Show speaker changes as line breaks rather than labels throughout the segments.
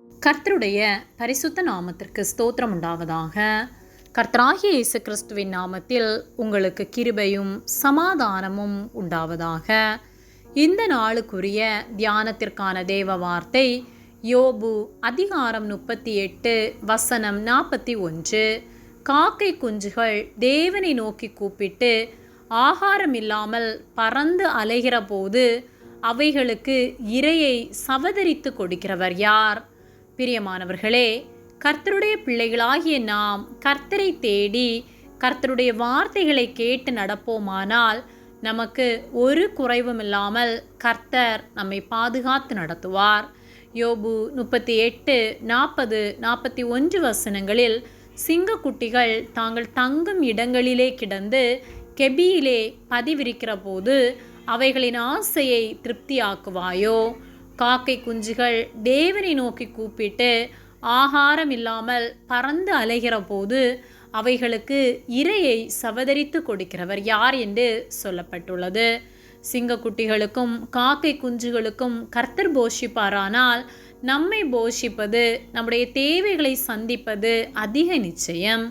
கர்த்தருடைய பரிசுத்த நாமத்திற்கு ஸ்தோத்திரம் உண்டாவதாக. கர்த்தராகிய இயேசு கிறிஸ்துவின் நாமத்தில் உங்களுக்கு கிருபையும் சமாதானமும் உண்டாவதாக. இந்த நாளுக்குரிய தியானத்திற்கான தேவ வார்த்தை யோபு அதிகாரம் 38 வசனம் 41. காக்கை குஞ்சுகள் தேவனை நோக்கி கூப்பிட்டு ஆகாரம் இல்லாமல் பறந்து அலைகிற போது அவைகளுக்கு இரையை சவதரித்து கொடுக்கிறவர் யார்? பிரியமானவர்களே, கர்த்தருடைய பிள்ளைகளாகிய நாம் கர்த்தரை தேடி கர்த்தருடைய வார்த்தைகளை கேட்டு நடப்போமானால் நமக்கு ஒரு குறைவும் இல்லாமல் கர்த்தர் நம்மை பாதுகாத்து நடத்துவார். யோபு 38, 40, 41 வசனங்களில் சிங்கக்குட்டிகள் தாங்கள் தங்கும் இடங்களிலே கிடந்து கெபியிலே பதிவிரிக்கிற போது அவைகளின் ஆசையை திருப்தியாக்குவாயோ? காக்கை குஞ்சுகள் தேவனை நோக்கி கூப்பிட்டு ஆகாரம் இல்லாமல் பறந்து அலைகிற போது அவைகளுக்கு இரையை சவதரித்து கொடுக்கிறவர் யார் என்று சொல்லப்பட்டுள்ளது. சிங்கக்குட்டிகளுக்கும் காக்கை குஞ்சுகளுக்கும் கர்த்தர் போஷிப்பாரானால் நம்மை போஷிப்பது, நம்முடைய தேவைகளை சந்திப்பது அதிக நிச்சயம்.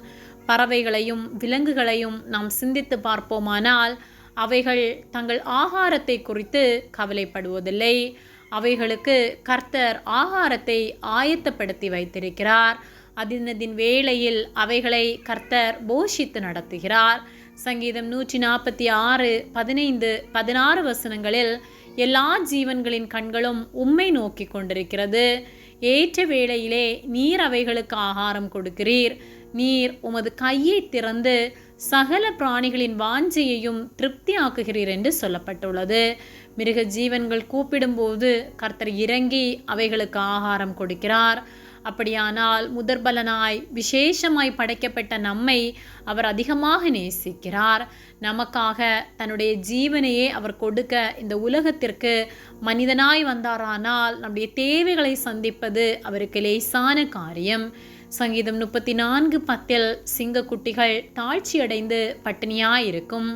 பறவைகளையும் விலங்குகளையும் நாம் சிந்தித்து பார்ப்போமானால் அவைகள் தங்கள் ஆகாரத்தை குறித்து கவலைப்படுவதில்லை. அவைகளுக்கு கர்த்தர் ஆகாரத்தை ஆயத்தப்படுத்தி வைத்திருக்கிறார். அதினதின் வேளையில் அவைகளை கர்த்தர் போஷித்து நடத்துகிறார். சங்கீதம் 146, 15, 16 வசனங்களில் எல்லா ஜீவன்களின் கண்களும் உம்மை நோக்கி கொண்டிருக்கிறது. ஏற்ற வேளையிலே நீர் அவைகளுக்கு ஆகாரம் கொடுக்கிறீர். நீர் உமது கையை திறந்து சகல பிராணிகளின் வாஞ்சையையும் திருப்தியாக்குகிறீர் என்று சொல்லப்பட்டுள்ளது. மிருக ஜீவன்கள் கூப்பிடும்போது கர்த்தர் இறங்கி அவைகளுக்கு ஆகாரம் கொடுக்கிறார். அப்படியானால் முதற்பலனாய் விசேஷமாய் படைக்கப்பட்ட நம்மை அவர் அதிகமாக நேசிக்கிறார். நமக்காக தன்னுடைய ஜீவனையே அவர் கொடுக்க இந்த உலகத்திற்கு மனிதனாய் வந்தாரானால் நம்முடைய தேவைகளை சந்திப்பது அவருக்கு லேசான காரியம். சங்கீதம் 34:10 சிங்கக்குட்டிகள் தாழ்ச்சியடைந்து பட்டினியாயிருக்கும்.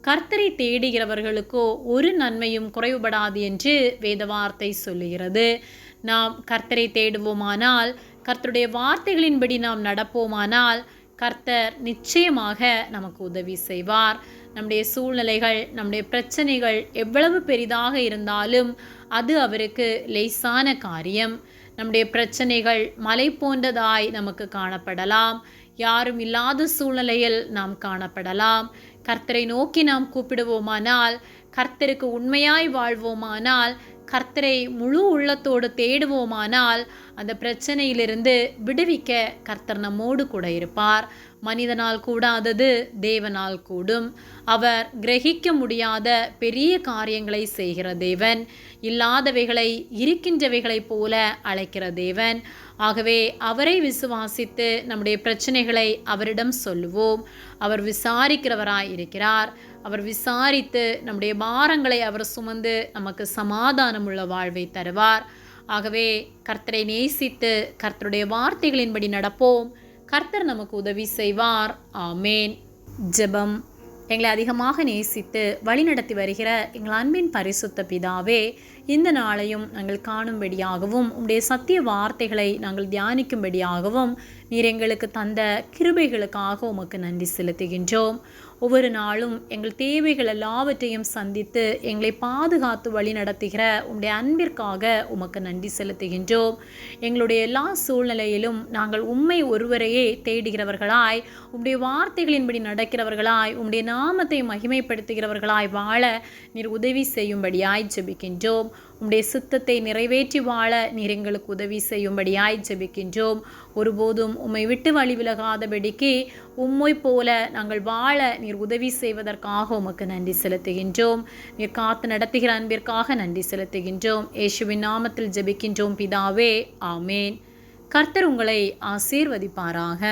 கர்த்தரை தேடுகிறவர்களுக்கோ ஒரு நன்மையும் குறைவுபடாது என்று வேத வார்த்தை சொல்லுகிறது. நாம் கர்த்தரை தேடுவோமானால், கர்த்தருடைய வார்த்தைகளின்படி நாம் நடப்போமானால் கர்த்தர் நிச்சயமாக நமக்கு உதவி செய்வார். நம்முடைய சூழ்நிலைகள், நம்முடைய பிரச்சனைகள் எவ்வளவு பெரிதாக இருந்தாலும் அது அவருக்கு லேசான காரியம். நம்முடைய பிரச்சனைகள் மலை போன்றதாய் நமக்கு காணப்படலாம். யாரும் இல்லாத சூழ்நிலையில் நாம் காணப்படலாம். கர்த்தரை நோக்கி நாம் கூப்பிடுவோமானால், கர்த்தருக்கு உண்மையாய் வாழ்வோமானால், கர்த்தரை முழு உள்ளத்தோடு தேடுவோமானால் அந்த பிரச்சனையிலிருந்து விடுவிக்க கர்த்தர் நம்மோடு கூட இருப்பார். மனிதனால் கூடாதது தேவனால் கூடும். அவர் கிரகிக்க முடியாத பெரிய காரியங்களை செய்கிற தேவன். இல்லாதவைகளை இருக்கின்றவைகளைப் போல அழைக்கிற தேவன். ஆகவே அவரை விசுவாசித்து நம்முடைய பிரச்சனைகளை அவரிடம் சொல்லுவோம். அவர் விசாரிக்கிறவராய் இருக்கிறார். அவர் விசாரித்து நம்முடைய பாரங்களை அவர் சுமந்து நமக்கு சமாதானமுள்ள வாழ்வை தருவார். ஆகவே கர்த்தரை நேசித்து கர்த்தருடைய வார்த்தைகளின்படி நடப்போம். கர்த்தர் நமக்கு உதவி செய்வார். ஆமேன். ஜெபம். எங்களை அதிகமாக நேசித்து வழிநடத்தி வருகிற எங்கள் அன்பின் பரிசுத்த பிதாவே, இந்த நாளையும் நாங்கள் காணும்படியாகவும் உம்முடைய சத்திய வார்த்தைகளை நாங்கள் தியானிக்கும்படியாகவும் நீர் எங்களுக்கு தந்த கிருபைகளுக்காக உமக்கு நன்றி செலுத்துகின்றோம். ஒவ்வொரு நாளும் எங்கள் தேவைகள் எல்லாவற்றையும் சந்தித்து எங்களை பாதுகாத்து வழி நடத்துகிற உம்முடைய அன்பிற்காக உமக்கு நன்றி செலுத்துகின்றோம். எங்களுடைய எல்லா சூழ்நிலையிலும் நாங்கள் உம்மை ஒருவரையே தேடுகிறவர்களாய், உம்முடைய வார்த்தைகளின்படி நடக்கிறவர்களாய், உம்முடைய நாமத்தை மகிமைப்படுத்துகிறவர்களாய் வாழ நீர் உதவி செய்யும்படியாய் ஜெபிக்கின்றோம். உம்முடைய சித்தத்தை நிறைவேற்றி வாழ நீர் எங்களுக்கு உதவி செய்யும்படியாய் ஜெபிக்கின்றோம். ஒருபோதும் உம்மை விட்டு வழி விலகாதபடிக்கு உம்மை போல நாங்கள் வாழ நீர் உதவி செய்வதற்காக உமக்கு நன்றி செலுத்துகின்றோம். நீர் காத்து நடத்துகிற அன்பிற்காக நன்றி செலுத்துகின்றோம். இயேசுவின் நாமத்தில் ஜெபிக்கின்றோம் பிதாவே. ஆமேன். கர்த்தர் உங்களை ஆசீர்வதிப்பாராக.